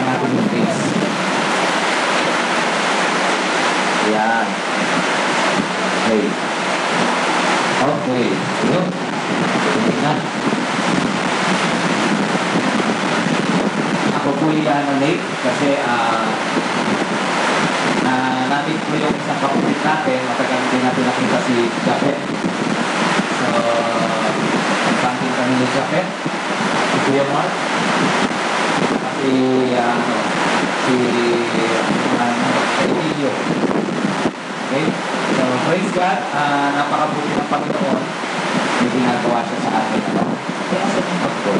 natin yung face. Ayan. Okay. Okay. Yun. Tingnan. Ako po yung late kasi natin po yung isang kapulit natin. Matagal din natin nakita si Japet. So, pagpangkin kami ni Japet. Si Kuya Mark. Kasi, si Emilio. Okay? So, praise God. Napakabuti ng Panginoon. May ginagawa siya sa atin. Kaya sa yung pagko.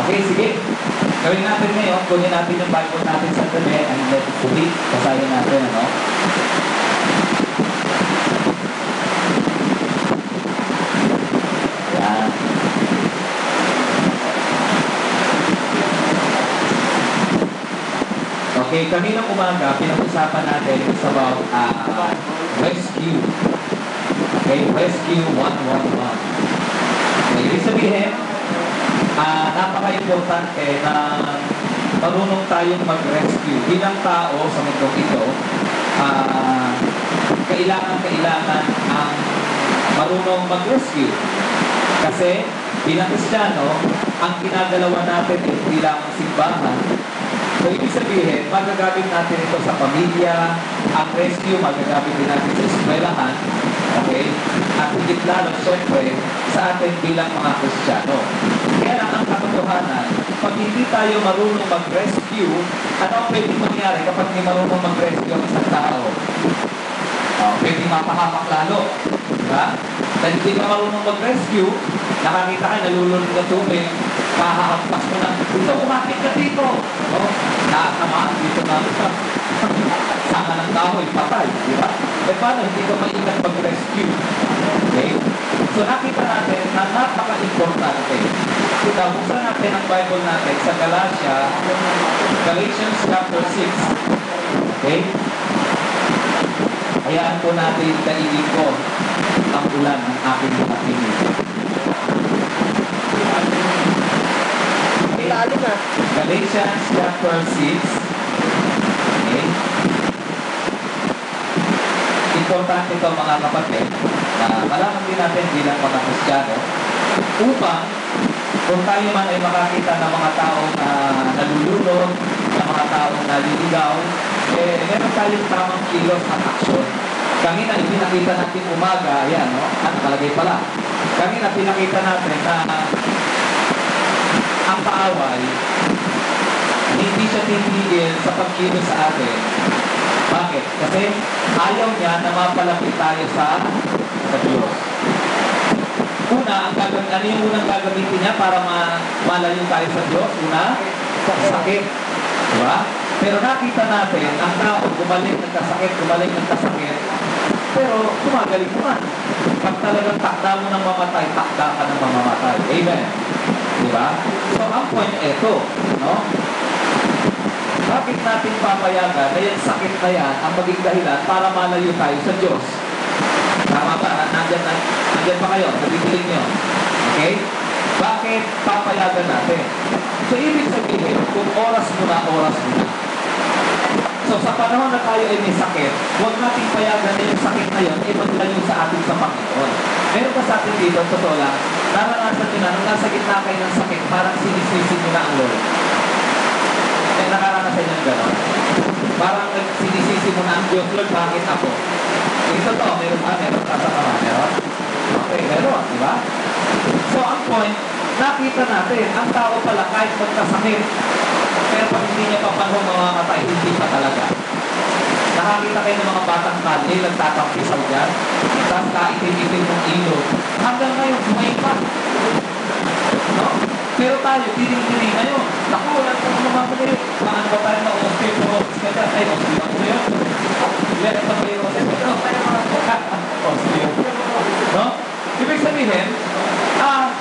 Okay, sige. Gawin natin ngayon. Kunin natin yung Bible natin sa gabi and let's read. Basahin natin, ano? Ayan. Okay, kaninang umaga, pinag-usapan natin is about rescue. Okay, rescue 111. Okay, ibig sabihin, napaka-importante na marunong tayong mag-rescue. Bilang tao sa mundong ito, kailangan ang marunong mag-rescue. Kasi bilang Kristiyano, ang ginagalawan natin ay bilang simbahan. So, ibig sabihin, magagamit natin ito sa pamilya, ang rescue, magagamit din natin sa eskwelahan, okay? At higit lalo, syempre, sa atin bilang mga Kristiyano. Kaya lang ang katotohanan, pag hindi tayo marunong mag-rescue, ano ang pwedeng mangyari kapag hindi marunong mag-rescue ang isang tao? Pwedeng mapahamak lalo. Diba? Dahil hindi ka marunong mag-rescue, nakakita ka, nalulunod na tubig, mahahampas mo na, ito, kumapit ka dito. Nakakamaan dito na sa sanga ng kahoy, patay. Diba? Paano hindi ka maingat mag-rescue? Okay? So nakita natin na napaka-importante. Kita, buksan natin ang Bible natin sa Galatians chapter 6. Okay? Hayaan po natin kainin ko ang ulan ng aking mga tinig. Okay? Galatians chapter 6. Okay? Importante ito mga kapatid na malaman din natin bilang mga Kristiyano upang kung tayo man ay makakita ng mga taong nalulunod, ng mga taong naliligaw, meron tayong tamang kilos at aksyon. Kanina ipinakita natin umaga, ayan, no? At nakalagay pala. Kanina pinakita natin na ang paaway, hindi siya titigil sa pagkilos sa atin. Bakit? Kasi ayaw niya na mapalapit tayo sa Diyos. Una, ano yung unang gagamitin niya para malayo tayo sa Diyos? Una, sakit. Diba? Pero nakita natin, ang tao gumaling nagkasakit, pero gumagaling naman. Pag talagang takda mo ng mamatay, takda ka ng mamamatay. Amen. Diba? So, ang point ito, no? Bakit natin papayagan na yung sakit na yan ang maging dahilan para malayo tayo sa Diyos? Tama ba? Nandyan pa kayo? Nabibiling nyo? Okay? Bakit papayagan natin? So, ibig sabihin, kung oras mo na. So, sa panahon na tayo ay may sakit, huwag nating payagan na yung sakit na yun, maglayo sa atin sa Panginoon. Meron ka sa atin dito, totoo lang, naranasan nyo na, nung nasa gitna kayo ng sakit, parang sinisisi nyo na ang Lord. Nakaranasan nyo ng gano'n. Parang sinisisi mo na ang Diyos, Lord, bakit ako? Ito to, meron kasama, meron? Okay, meron, di ba? So, ang point, nakita natin, ang tao pala kahit magkasakit, pero pag hindi niya pa panahon mamamatay, hindi pa talaga. Nakakita kayo ng mga batang kali, nagtatampisaw dyan, tapos kaitin-itin ng ilog. Hanggang ngayon, may pa. No? Pero tayo, tiring-tiring na yun. Naku, wala pong mamamatay. Maan ba tayo na osteoporosis ka dyan? Ay, osteoporosis. Let pa kayo osteoporosis. No? Ibig sabihin,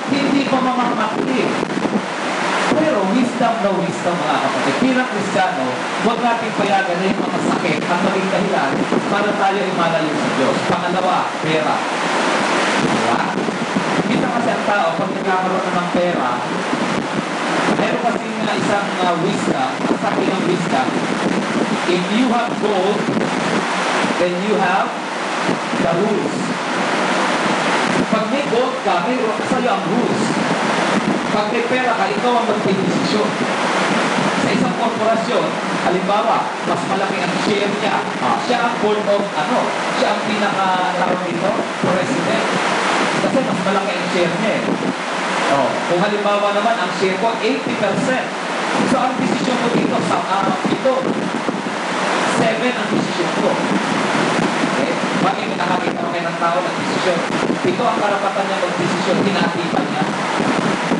hindi pa mamamatay. Pero wisdom na wisdom mga kapatid. Bilang Kristiyano, huwag natin payagan na yung mga sakit at maging dahilan para tayo ay malayo sa Diyos. Pangalawa, pera. Diba? Kita kasi kasi ang tao, pag nagkakaroon na ng pera, meron kasi nga isang wisdom, ang sabi ng wisdom, if you have gold, then you have the rules. Pag may gold ka, may sa'yo ang rules. Pag may pera ka, ikaw ang magpindesisyon. Sa isang korporasyon, halimbawa, mas malaki ang share niya. Siya ang board of, siya ang pinaka-tawag dito, president. Kasi mas malaki ang share niya eh. Kung halimbawa naman, ang share ko, 80%. So, ang desisyon ko dito, ito, 7 ang desisyon ko. Okay? Bakit nakakita ko kayo ng tao ng desisyon? Ito ang karapatan niya mag-desisyon, hinatipan niya.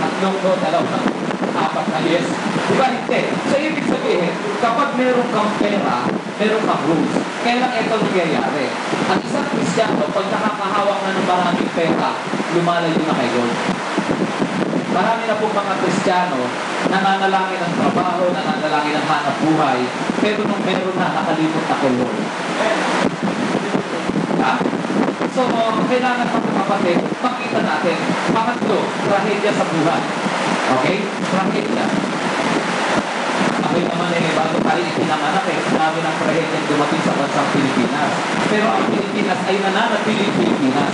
Tatlong no, dalawang, 4 na yes. Diba hindi? So, ibig sabihin, kapag meron kang pera, meron kang rules. Kaya lang ito nangyayari. Ang isang Kristyano, pag nakakahawak na ng maraming pera, lumalayo na kay Lord. Marami na po mga Kristiyano, nananalangin ng trabaho, nananalangin ng hanap buhay, pero nung meron na, nakalimot na kay Lord. So, kailangan mga kapatid, makita natin, pangatlo, trahedya sa buhay. Okay? Trahedya. Ako'y naman bago tayo ipinanganak sinabi ng trahedya dumating sa bansang Pilipinas. Pero ang Pilipinas ay nananatiling Pilipinas.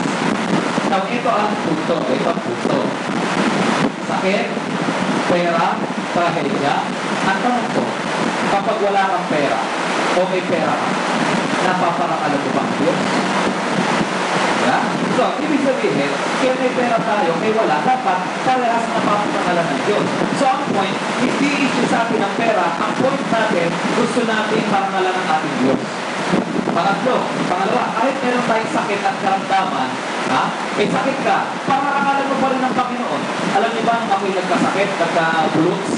Now, ito ang punto. Sakit, pera, trahedya. Ang tanong ko, kapag wala kang pera, o may pera ka, napaparakalan mo ba ang Diyos? Yeah? So, ibig sabihin, kaya may pera tayo, may wala, dapat parehas na paparangalan ng Diyos. So, ang point, hindi issue sa atin ang pera. Ang point natin, gusto natin parangalan ng ating Diyos. Pangalawa, kahit meron tayong sakit at karamdaman, may sakit ka, parangalan mo pa rin ng Panginoon. Alam niyo ba, nung ako'y nagkasakit, nagka-bulots,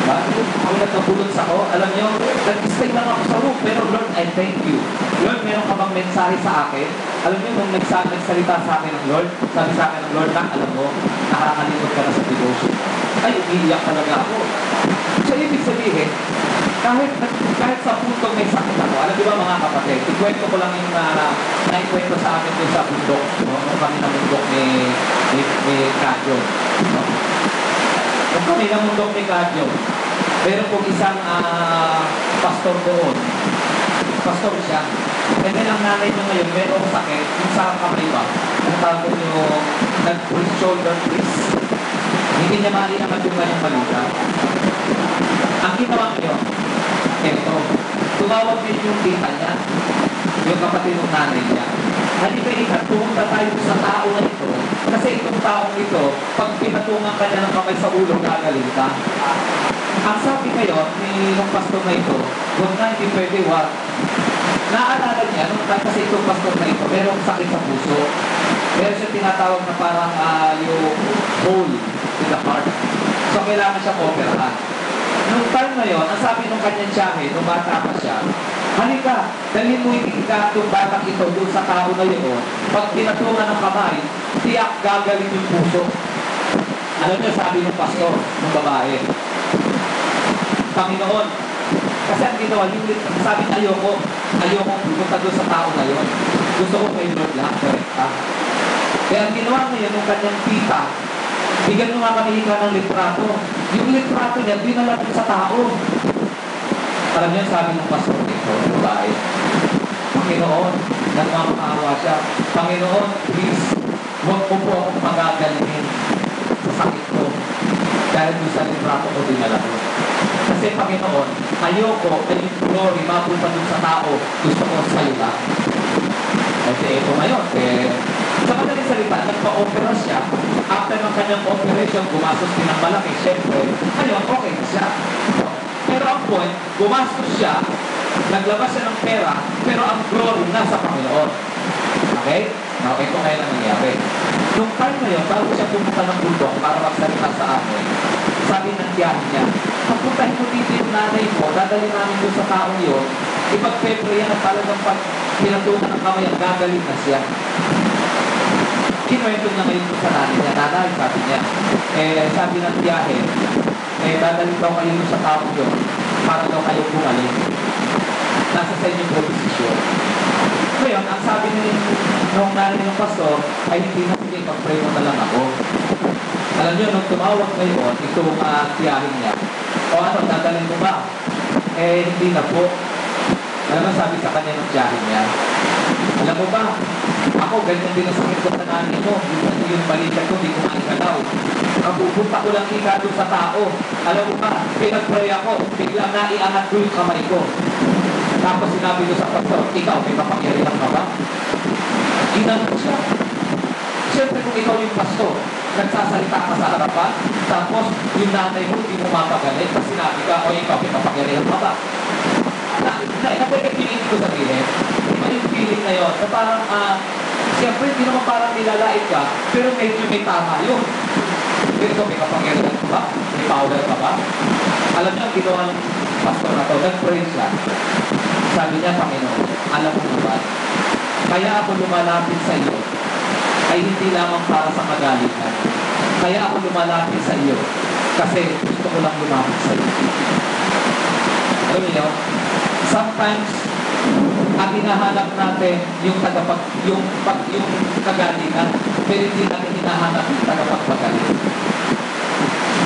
ako'y nagka-bulots ako, alam niyo, nag-stay lang ako sa room, pero Lord, I thank you. Lord, meron ka bang mensahe sa akin? Alam niyo, nung nagsalita sa akin ng Lord, sabi sa akin ng Lord, alam mo, nakakalimot ka na sa devotion. Ay, umiiyak talaga ako. So, ibig sabihin, kahit sa puntong may sakit ako, alam niyo ba mga kapatid, ikwento ko lang yung naikwento sa akin doon sa bundok, nung kami na bundok ni Kadyo. Nung kami na bundok ni Kadyo, meron pong isang pastor doon. Pastor siya. And then ang nanay niya ngayon, meron sakit, yung sa kamay ba, ang tawag yung shoulder brace. Hindi niya maalihan yung kanyang balita. Ang ginawa niyo, eto, tumawag din yung tita niya, yung kapatid ng nanay niya. Halika ikat, pumunta tayo sa tao na ito, kasi itong taong ito, pag pinatungan ka niya ng kamay sa ulo, gagaling ka. Ang sabi ngayon, nung pastor na ito, huwag na hindi pwede, wag. Naalala niya, nung kasi itong pastor na ito, merong sakit sa puso. Meron siya tinatawag na parang yung hole in the heart. So, kailangan siya operahan. Nung time na yun, ang sabi nung kanyang tiyahe, nung bata pa siya, halika, dalhin mo itong batang ito doon sa tao na yun. Pag pinatungan ng kamay, tiyak gagaling yung puso. Alam niyo, sabi ng pastor, ng babae, Panginoon, kasi ang ginawa, sabi niya, ayoko pumunta doon sa tao na yun. Gusto ko kay Lord lang, correct ha? Kaya ang ginawa niya, nung kanyang tita, bigyan mo nga kami ng litrato. Yung litrato niya, dinala doon sa tao. Alam niyo, sabi ng pastor dito, babae, Panginoon, nagmamakaawa siya, Panginoon, please, huwag mo po akong magagalingin sa sakit ko. Dahil doon sa litrato ko dinala ko. Kasi Panginoon, ayoko ay yung glory mapunta doon sa tao. Gusto ko sa'yo lang. Kasi ito ngayon, sa madaling salita, nagpa-opera siya. After ng kanyang operation, gumastos din ng malaki. Siyempre, ngayon, okay na siya. Pero ang point, gumastos siya, naglabas siya ng pera, pero ang glory nasa Panginoon. Okay? Now, ito ngayon ang nangyari. Nung time na yun, bago siya pumunta ng bundok para magsalita sa amin, sabi ng tiyahin niya, pagpuntahin mo dito yung nanay mo, dadali namin doon sa taong yun, ipag-pepre yan at talagang pag pinatukan ng kamay ang gagaling na siya. Kinuwento niya ngayon sa nanay niya, nanay, sabi niya, sabi ng tiyahin, dadali daw kayo sa taong yun, para daw kayo bumaling. Nasa sa inyong proposisyon. Ngayon, ang sabi nung nanay ng pastor, ay hindi na sige sige, pag-pray mo na lang ako. Alam niyo, nung tumawag ngayon, itong tiyahin niya, o ano, dadalhin mo ba? Eh, hindi na po. Alam mo, sabi sa kanya ng tiyahin niya, alam mo ba, ako, ganyan din ang sakit ko sa nanay mo. Yung balikat ko, di ko maikalaw. Kapupunta ko lang ika doon sa tao. Alam mo ba, pinag-pray ako, biglang naiangat ko yung kamay ko. Tapos sinabi ko sa pastor, ikaw, may mapangyarihan ka ba? Ginamit siya. Siyempre kung ikaw yung pastor, nagsasalita ka sa harapan, tapos yung nanay mo, hindi mo mapagalit, kasi sinabi ka, o ikaw, may mapangyarihan ka ba? Napwede feeling ko sabihin, may feeling na yun, na parang, siyempre, hindi naman parang nilalait ka, pero medyo may tama yun. Pero ito, may kapangyarihan ka ba? May power ka ba? Alam niyo, ang ginawa ng pastor na to, nag-pray siya. Sabi niya, Panginoon, alam mo naman, kaya ako lumalapit sa iyo, ay hindi lamang para sa kagalitan. Kaya ako lumalapit sa iyo, kasi gusto ko lang lumapit sa iyo. Alam niyo, sometimes, ang hinahanap natin yung kagalingan, pero hindi natin hinahanap yung tagapagpagaling.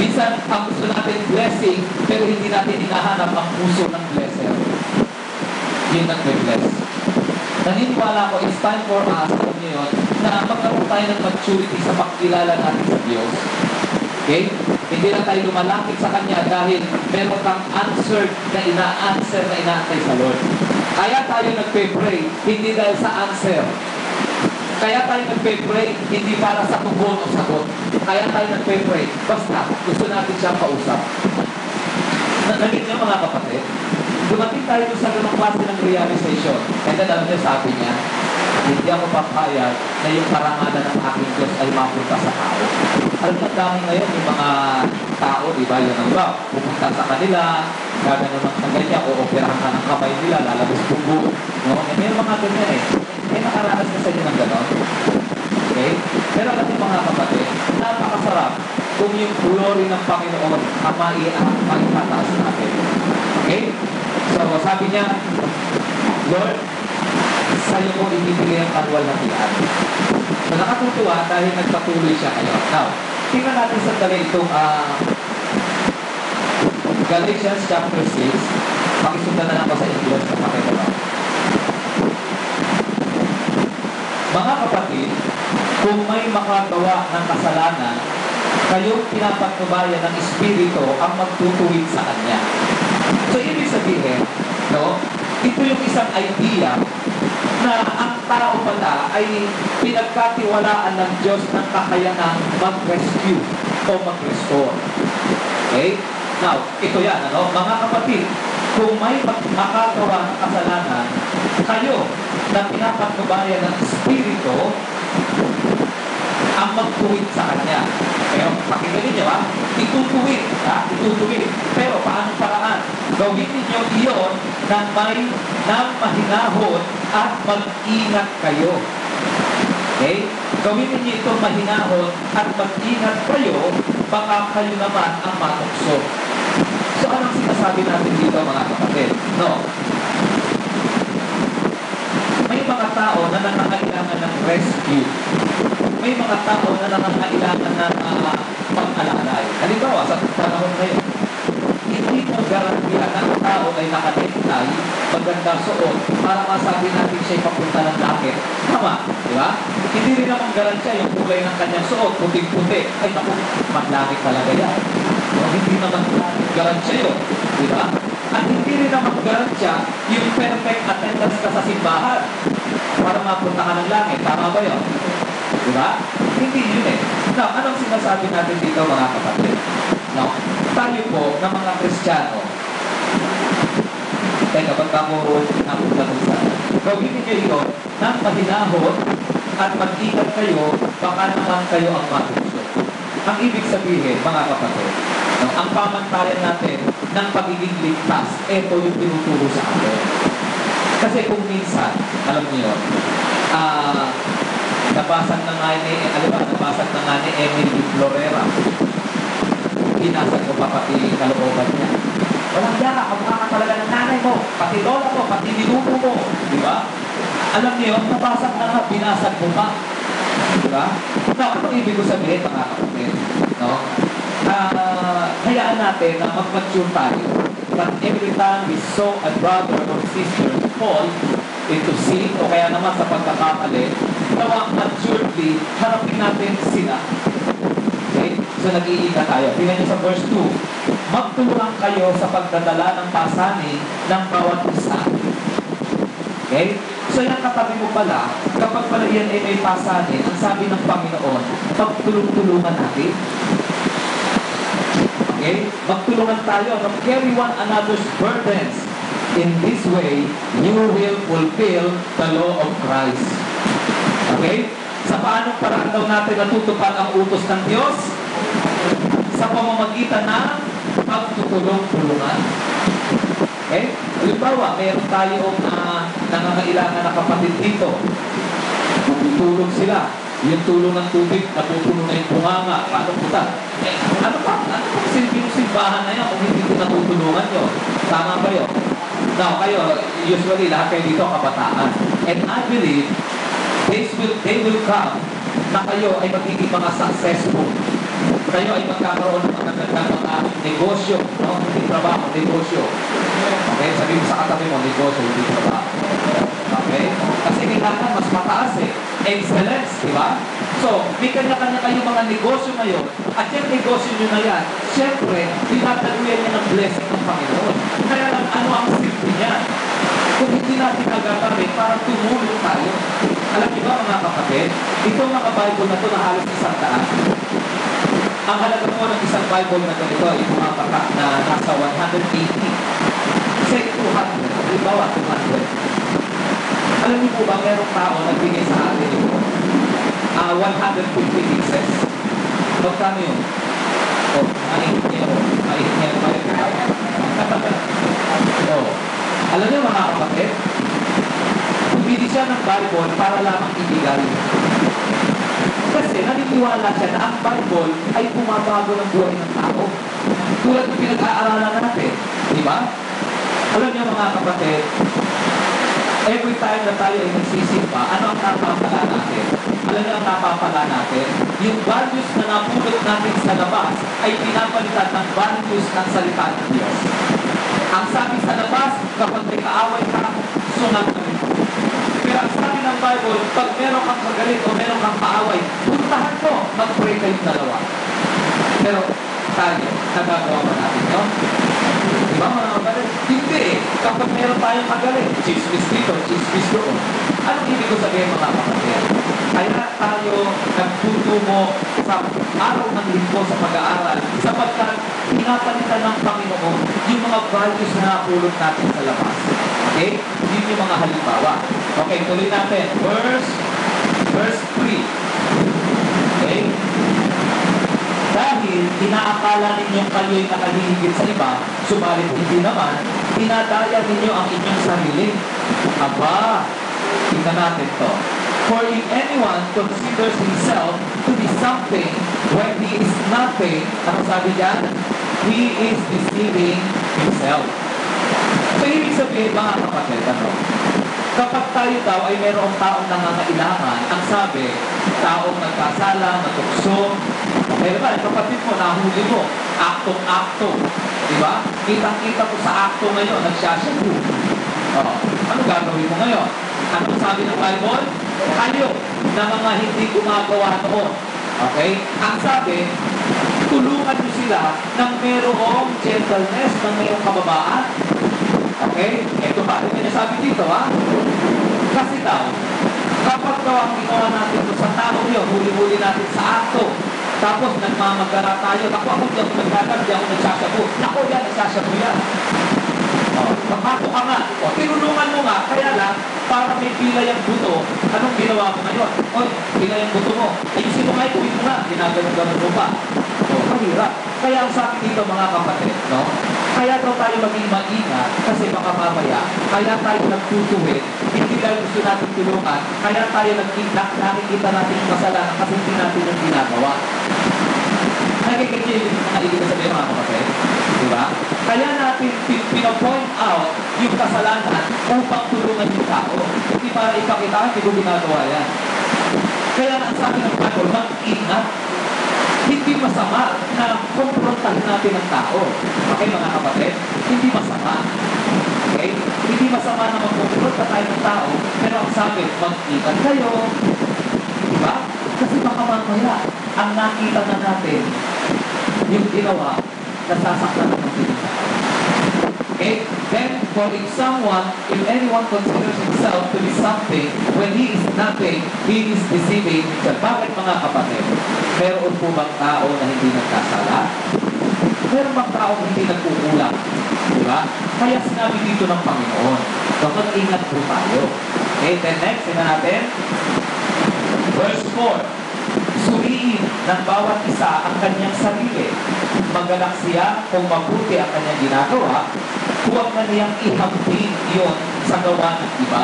Minsan, ang gusto natin blessing, pero hindi natin hinahanap ang puso ng blesser. Yun ang bless. Naniniwala ko, it's time for us, alam niyo yun, na magkaroon tayo ng maturity sa pagkilala natin sa Diyos. Okay? Hindi na tayo lumalapit sa Kanya dahil meron kang answered na ina-answer na inaantay sa Lord. Kaya tayo nagpe-pray, hindi dahil sa answer. Kaya tayo nagpe-pray, hindi para sa tugon o sagot. Kaya tayo nagpe-pray, basta gusto natin siyang kausap. Naging niyo mga kapatid, dumating tayo sa ganong klase ng realization. And then alam niyo, sabi niya, hindi ako papayag na yung parangalan ng aking Diyos ay mapunta sa tao. Alam niyo, dami ngayon yung mga tao, di ba? Yung ano ba, pupunta sa kanila, gagano ng ganyan, o operahan ka ng kamay nila, lalabas bubo. No? May mga ganyan eh. May nakaranas na sa inyo ng ganon. Okay? Pero kasi mga kapatid, napakasarap kung yung glory ng Panginoon ang maipataas natin. Okay? So, sabi niya, Lord, sa'yo ko ibibigay ang kanwal na tiyan. So, nakatutuwa dahil nagpatuloy siya kayo. Now, tingnan natin sandali itong Galatians chapter 6. Pakisundan na lang ko sa English sa pakita. Mga kapatid, kung may makagawa ng kasalanan, kayong pinapatnubayan ng Espiritu ang magtutuwid sa Kanya. So, ibig sabihin, no, ito yung isang idea na ang tao pala ay pinagkatiwalaan ng Diyos ng kakayanang mag-rescue o mag-restore. Okay? Now, ito yan, ano? Mga kapatid, kung may makagawa ng kasalanan, kayo na pinapatnubayan ng Espiritu ang magtuwid sa Kanya. Pero pakinggan niyo, itutuwid, itutuwid. Pero paano paraan? Gawin ninyo iyon ng mahinahon at mag-ingat kayo. Okay? Gawin ninyo ito mahinahon at mag-ingat kayo, baka kayo naman ang matukso. So, anong sinasabi natin dito, mga kapatid? No. May mga tao na nangangailangan ng rescue. May mga tao na nangangailangan ng pag-alalay. Halimbawa, sa panahon ngayon, hindi mo garantiyan na ang tao ay nakanektay, maganda suot, para masabi natin siya'y papunta ng langit. Tama, di ba? Hindi rin naman garantiya yung kulay ng kanyang suot, puting-puti. Ay, naku, maglangit talaga yan. So, hindi naman garantiya yun, di ba? At hindi rin naman garantiya yung perfect attendance ka sa simbahan para mapunta ka ng langit. Tama ba yun? Di ba? Hindi yun eh. Now, anong sinasabi natin dito, mga kapatid? No, tayo po ng mga Kristiyano, teka, ba't ako napunta dun sa gawin niyo yun ng mahinahon at mag-ingat kayo, baka naman kayo ang matukso. Ang ibig sabihin, mga kapatid, no, ang pamantayan natin ng pagiging ligtas, ito yung tinuturo sa atin. Kasi kung minsan, alam niyo, nabasag na nga ni Emily Florera. Binasag ko pa pati kalooban niya. Walang yara, kamukha ka talaga ng nanay mo, pati lola mo, pati ninuno mo. Di ba? Alam niyo, nabasag na nga, binasag mo pa. ba? Now, ano ibig ko sabihin, mga kapatid? No? Hayaan natin na mag-mature tayo. But every time we saw a brother or sister fall into sin o kaya naman sa pagkakamali, nawa maturely, harapin natin sila. Okay? So nag-iingat tayo. Tingnan niyo sa verse 2. Magtulungan kayo sa pagdadala ng pasanin ng bawat isa. Okay? So yan katabi mo pala, kapag pala yan ay may pasanin, ang sabi ng Panginoon, pagtulong-tulungan natin. Okay? Magtulungan tayo to carry one another's burdens. In this way, you will fulfill the law of Christ. Okay? Sa paanong paraan daw natin natutupad ang utos ng Diyos? Sa pamamagitan ng pagtutulong-tulungan. Okay? Halimbawa, mayroon tayong nangangailangan na kapatid dito. Tutulong sila. Yung tulong ng tubig, napupuno na yung bunganga. Paano puta? Ano pa simbahan na yan kung hindi ko natutulungan nyo? Tama ba yun? Now, kayo, usually, lahat kayo dito kabataan. And I believe, they will come na kayo ay magiging mga successful. Kayo ay magkakaroon ng magagandang mga negosyo, no? Hindi trabaho, negosyo. Okay? Sabihin mo sa katabi mo, negosyo, hindi trabaho. Okay? Kasi kailangan mas mataas eh. Excellence, di ba? So, may kanya-kanya kayong mga negosyo ngayon. At yung negosyo nyo na yan, syempre, dinadaluyan niya ng blessing ng Panginoon. Kaya lang, ano ang silbi niya? Kung hindi natin nagagamit, parang tumulong tayo. Alam niyo ba, mga kapatid, itong mga Bible na ito na halos 100. Ang halaga po ng isang Bible na ganito ay pumapatak na nasa 180. Say 200. Halimbawa, 200. Alam niyo po ba, merong tao nagbigay sa atin ito? 150 pieces. Magkano yun? Oh, mahihit niya po. Mahihit niya po. Oh. Alam niyo mga kapatid, bumili siya ng Bible para lamang ibigay. Kasi naniniwala siya na ang Bible ay pumabago ng buhay ng tao. Tulad ng pinag-aaralan natin. Di ba? Alam niyo mga kapatid, every time na tayo ay nagsisimba, ano ang napapala natin? Alam niyo ang napapala natin? Yung values na napulot natin sa labas ay pinapalitan ng values ng salita ng Diyos. Ang sabi sa labas, kapag may kaaway ka, sunod na rin. Pero ang sabi ng Bible, pag meron kang magalit o meron kang kaaway, puntahan mo, mag-pray kayong dalawa. Pero tayo, nagagawa ba natin yun? Diba mga kapatid? Hindi eh. Kapag meron tayong magaling, chismis dito, chismis doon. Anong ibig ko sabihin mga kapatid? Kaya tayo nagtutungo sa araw ng linggo sa pag-aaral sapagkat pinapalitan ng Panginoon yung mga values na napulot natin sa labas. Okay? Yun yung mga halimbawa. Okay, tuloy natin. Verse 3. Okay? Dahil inaakala ninyong kayo'y nakahihigit sa iba, subalit hindi naman, dinadaya ninyo ang inyong sarili. Aba, tingnan natin to. For if anyone considers himself to be something when he is nothing, ano sabi dyan? He is deceiving himself. So, ibig sabihin, mga kapatid, kapag tayo daw ay mayroong taong nangangailangan, ang sabi, taong nagkasala, natukso, pero ba, kapatid mo, nahuli mo, aktong-akto. Diba? Kitang-kita ko sa akto ngayon, nagsasyabu. Ano gagawin mo ngayon? Anong sabi ng Bible? Kayo na mga hindi gumagawa noon. Okay? Ang sabi, tulungan nyo sila ng merong gentleness, ng merong kababaan. Okay? Ito pa rin yung sabi dito, ha? Kasi daw, kapag daw ang ginawa natin sa tao yun, huli-huli natin sa akto, tapos nagmamagara tayo, ako di ako nagkakar, di ako nagsasabu. Ako yan, nagsasabu yan. Magpato ka nga. Tinulungan mo nga, kaya lang, para may pila yung buto, anong ginawa mo ngayon? Pila yung buto mo. Ayusin mo nga, ituwin mo nga. Ginaganon-ganon mo pa. Mahirap. Kaya ang sabi dito mga kapatid, no? Kaya daw tayo maging maingat kasi baka mamaya, kaya tayo nagtutuwid, hindi lang gusto natin tulungan, kaya tayo nakikita natin yung kasalanan kasi hindi natin yung ginagawa. Nakikita yung mga ibig sabihin mga kapatid. Diba? Kaya natin pinapoint out yung kasalanan upang tulungan yung tao. Hindi para ipakita, hindi ko ginagawa yan. Kaya ang sabi ng Bible, mag-ingat. Hindi masama na kumprontahin natin ang tao. Okay, mga kapatid? Hindi masama. Okay? Hindi masama na magkumpronta tayo ng tao, pero ang sabi, mag-ingat kayo. Diba? Kasi baka mamaya, ang nakita na natin, yung ginawa, nasasaktan na ng pinita. Okay? Then, for if anyone considers himself to be something, when he is nothing, he is deceiving himself. Bakit mga kapatid? Meron po bang tao na hindi nagkasala? Meron bang tao na hindi nagkukulang? Diba? Kaya sinabi dito ng Panginoon, dapat ingat po tayo. Okay, then next, tingnan natin. Verse 4. Suriin ng bawat isa ang kanyang sarili. Magalak siya kung mabuti ang kanyang ginagawa, huwag na niyang ihambing iyon sa gawa ng iba.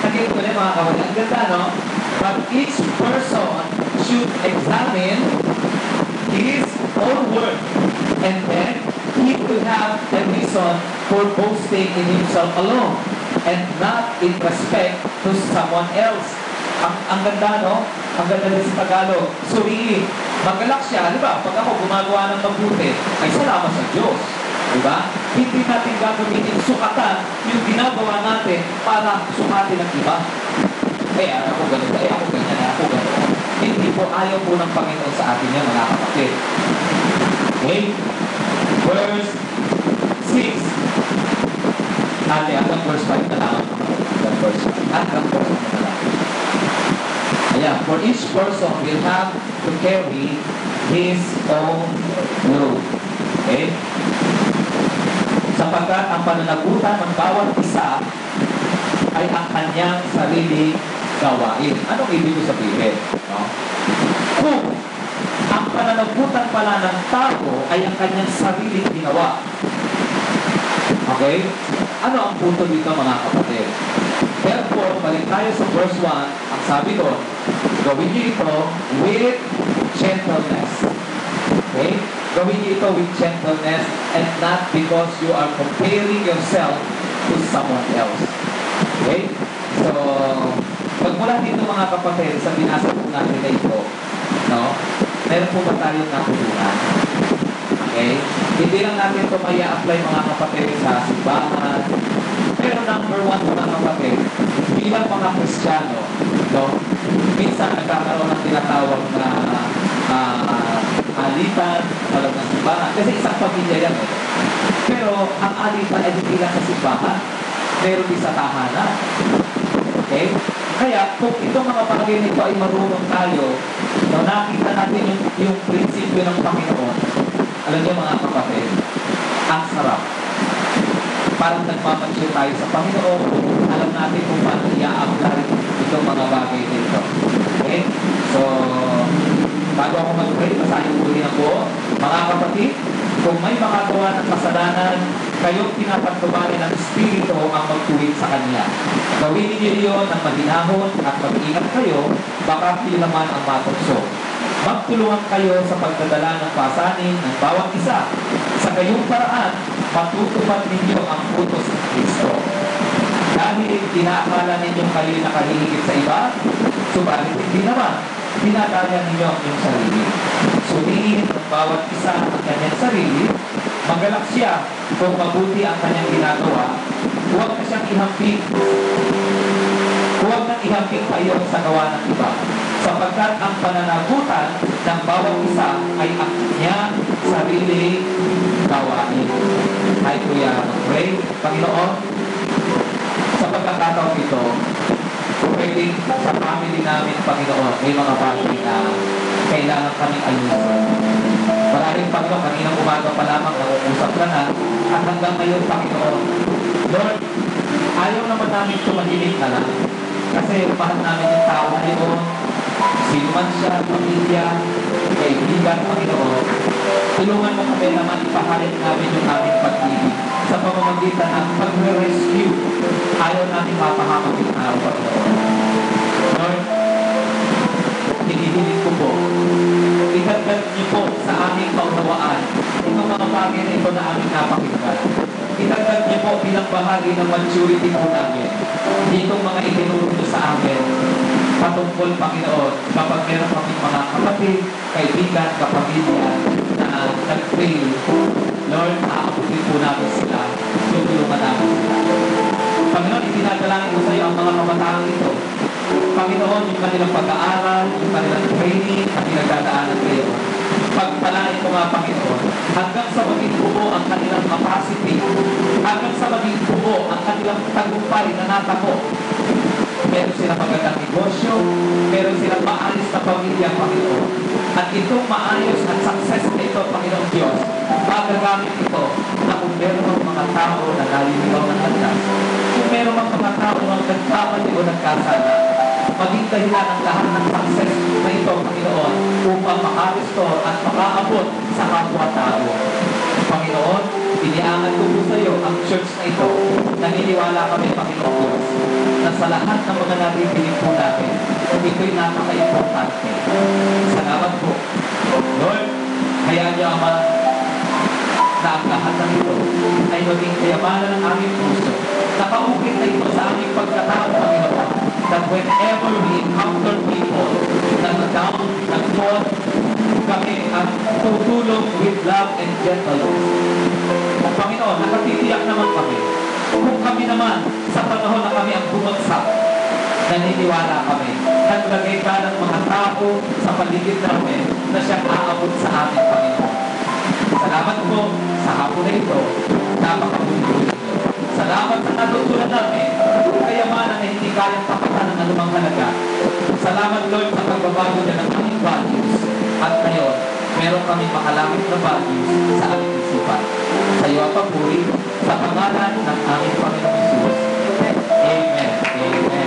Naging ko na mga kapatid. Ang ganda, no? But each person should examine his own work, and then he will have a reason for boasting in himself alone, and not in respect to someone else. Ang ganda, no? Ang ganda din sa Tagalog. Suriin. Magalak siya. Di ba? Pag ako gumagawa ng mabuti, ay salamat sa Diyos. Di ba? Hindi natin gagamitin sukatan yung ginagawa natin para sukatin ng iba. Ako ganito. Ako ganyan. Ako ganito. Hindi po, ayaw po ng Panginoon sa atin yan, mga kapatid. Okay? Verse 6. Hanggang verse 5 na lang. Hanggang verse 5 na lang. Ayan, for each person will have to carry his own load. Okay? Sapagkat ang pananagutan ng bawat isa ay ang kanyang sarili gawain. Anong ibig ko sabihin? No? Kung ang pananagutan pala ng tao ay ang kanyang sarili ginawa. Okay? Ano ang punto dito, mga kapatid? Therefore, balik tayo sa verse 1, ang sabi doon, gawin niyo ito with gentleness. Okay? Gawin niyo ito with gentleness and not because you are comparing yourself to someone else. Okay? So, pagmula dito mga kapatid, sa binasa po natin na ito, no? Meron po ba tayong natulungan? Okay? Hindi lang natin ito may apply mga kapatid sa simbahan. Pero number one mga kapatid, bilang mga Kristiyano, no? Minsan nagkakaroon ng tinatawag na alitan, alam ng simbahan. Kasi isang pamilya yan eh. Pero ang alitan ay hindi lang sa simbahan. Meron din sa tahanan. Okay? Kaya kung itong mga bagay nito ay marunong tayo, no, nakita natin yung prinsipyo ng Panginoon, alam niyo mga kapatid, ang sarap. Parang nagmamansyo tayo sa Panginoon, alam natin kung paano i-apply itong mga bagay nito. Okay? So, bago ako mag-pray, basahin ko rin ako. Mga kapatid, kung may mga gawa ng kasalanan, kayong pinapatubarin ng Espiritu ang magtuwid sa Kanya. Gawin niyo iyon ng mahinahon at mag-ingat kayo, baka naman ang matukso. Magtulungan kayo sa pagdadala ng pasanin ng bawat isa. Sa gayong paraan, matutupad ninyo ang utos ng Kristo. Dahil inaakala ninyong kayo nakahihigit sa iba, subalit hindi naman. Dinadaya ninyo ang inyong sarili. Suriin ng bawat isa ang kanyang sarili, magalak siya kung mabuti ang kanyang ginagawa, huwag na siyang ihamping. Huwag nang ihamping kayo sa gawa ng iba, sapagkat ang pananagutan ng bawat isa ay ang kanyang sarili gawain. Ay kuya, mag-pray. Panginoon, sa pagkakataon ito, pwedeng sa family namin, Panginoon, may mga bagay na kailangan kaming ayusin. Maraming Panginoon, kaninang umaga pa lamang nangungusap ka na, at hanggang ngayon, Panginoon, Lord, ayaw naman namin tumahimik na lang. Kasi mahal namin yung tao na yun, sino man siya, pamilya, kaibigan, Panginoon, tulungan mo kami naman ipahayag namin yung aming pag-ibig sa pamamagitan ng pag-rescue. Ayaw natin mapahamak yung tao, Panginoon. Lord, hinihiling ko po, itagdag niyo po sa aming kaunawaan itong mga bagay na ito na aming napakinggan. Itagdag niyo po bilang bahagi ng maturity po namin. Itong mga itinuro niyo sa amin, patungkol, Panginoon, kapag meron kaming mga kapatid, kaibigan, kapamilya na nag-fail, Lord, aabutin po namin sila, tutulungan namin sila. Panginoon, itinadalangin ko sa iyo ang mga kabataan ito. Panginoon, yung kanilang pag-aaral, yung kanilang training, na pinagdadaanan kayo. Pagpalain ko nga, Panginoon, hanggang sa maging buo ang kanilang capacity, hanggang sa maging buo ang kanilang tagumpay na natako. Meron silang magandang negosyo, meron silang maayos na pamilya, Panginoon. At itong maayos at success na ito, Panginoon Diyos, magagamit ito na kung meron mga tao na naliligaw ng landas, kung meron mga tao na nagkamali o nagkasala, maging dahilan ng lahat ng success na ito, Panginoon, upang maka-restore at makaabot sa kapwa-tao. Panginoon, iniangan ko po sa iyo ang church na ito. Naniniwala kami, Panginoon Diyos, na sa lahat ng mga nabibiling po natin, ito'y napaka-importante. Salamat po. Lord, hayaan niyo Ama na ang lahat ng ito ay maging kayamanan ng aming puso. Nakaukit na ito sa aming pagkatao, Panginoon, that whenever we encounter people na nag-down, nag-fall, kami ang tutulong with love and gentleness. Panginoon, nakatitiyak naman kami. Kung kami naman, sa panahon na kami ang bumagsak, naniniwala kami. Naglagay ka ng mga tao sa paligid namin na siyang aabot sa ating Panginoon. Salamat po sa hapon na ito. Napakabuti. Salamat sa natutunan namin. Kayamanan na hindi kayang takutan ng anumang halaga. Salamat, Lord, sa pagbabago na ng aming values. At ngayon, meron kami makalangit na values sa aming isipan. Sa iyo ang papuri, sa pangalan ng aming Panginoon Jesus. Amen. Amen.